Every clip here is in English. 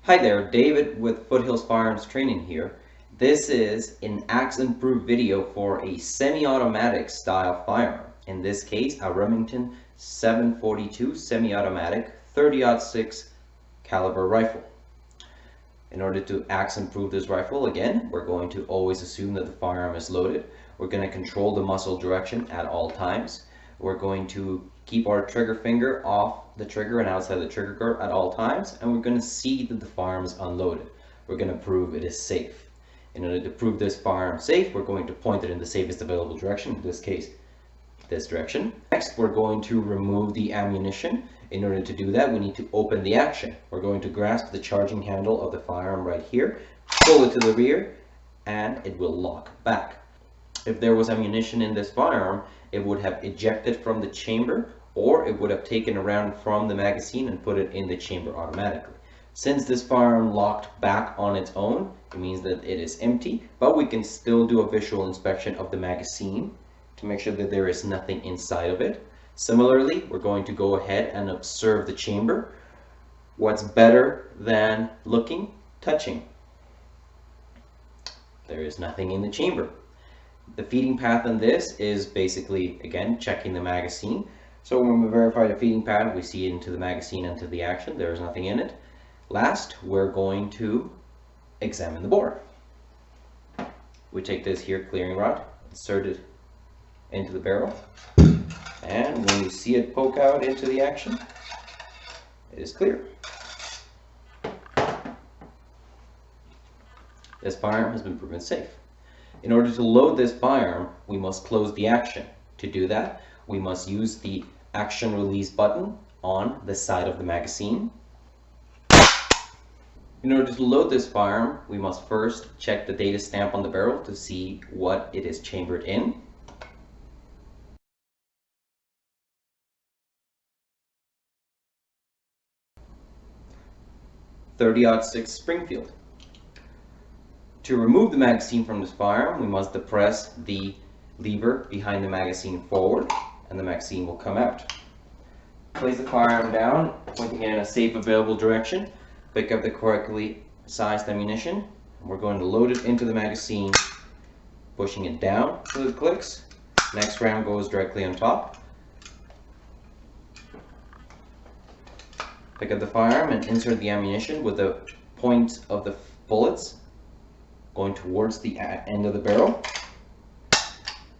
Hi there, David with Foothills Firearms Training here. This is an accident-proof video for a semi-automatic style firearm. In this case, a Remington 742 semi-automatic 30-06 caliber rifle. In order to accident-proof this rifle, again, we're going to always assume that the firearm is loaded. We're going to control the muzzle direction at all times. We're going to keep our trigger finger off the trigger and outside the trigger guard at all times, and we're going to see that the firearm is unloaded. We're going to prove it is safe. In order to prove this firearm safe, we're going to point it in the safest available direction, in this case, this direction. Next, we're going to remove the ammunition. In order to do that, we need to open the action. We're going to grasp the charging handle of the firearm right here, pull it to the rear, and it will lock back. If there was ammunition in this firearm, it would have ejected from the chamber, or it would have taken a round from the magazine and put it in the chamber automatically. Since this firearm locked back on its own, it means that it is empty, but we can still do a visual inspection of the magazine to make sure that there is nothing inside of it. Similarly, we're going to go ahead and observe the chamber. What's better than looking? Touching. There is nothing in the chamber. The feeding path on this is basically, again, checking the magazine. So when we verify the feeding path, we see into the magazine and to the action. There is nothing in it. Last, we're going to examine the bore. We take this here clearing rod, insert it into the barrel, and when you see it poke out into the action, it is clear. This firearm has been proven safe. In order to load this firearm, we must close the action. To do that, we must use the action release button on the side of the magazine. In order to load this firearm, we must first check the data stamp on the barrel to see what it is chambered in. .30-06 Springfield. To remove the magazine from this firearm, we must depress the lever behind the magazine forward, and the magazine will come out. Place the firearm down, pointing it in a safe available direction. Pick up the correctly sized ammunition, and we're going to load it into the magazine, pushing it down so it clicks. Next round goes directly on top. Pick up the firearm and insert the ammunition with the point of the bullets going towards the end of the barrel.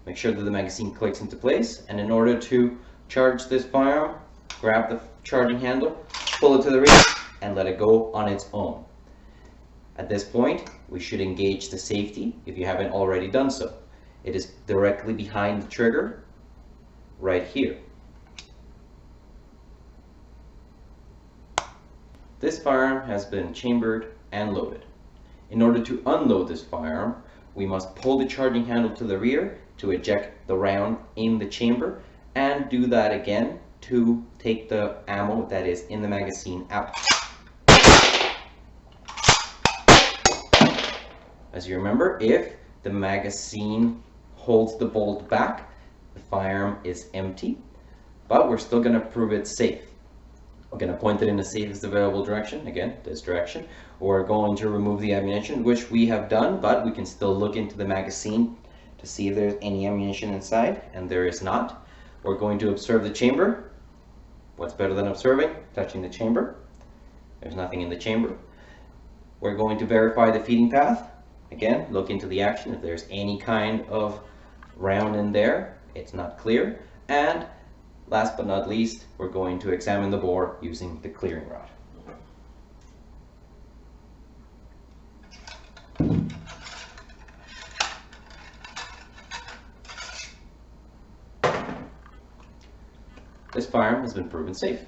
Make sure that the magazine clicks into place, and in order to charge this firearm, grab the charging handle, pull it to the rear, and let it go on its own. At this point, we should engage the safety if you haven't already done so. It is directly behind the trigger, right here. This firearm has been chambered and loaded. In order to unload this firearm, we must pull the charging handle to the rear to eject the round in the chamber, and do that again to take the ammo that is in the magazine out. As you remember, if the magazine holds the bolt back, the firearm is empty, but we're still going to prove it safe. We're going to point it in the safest available direction, again, this direction. We're going to remove the ammunition, which we have done, but we can still look into the magazine to see if there's any ammunition inside, and there is not. We're going to observe the chamber. What's better than observing? Touching the chamber. There's nothing in the chamber. We're going to verify the feeding path. Again, look into the action. If there's any kind of round in there, it's not clear. And last but not least, we're going to examine the bore using the clearing rod. This firearm has been proven safe.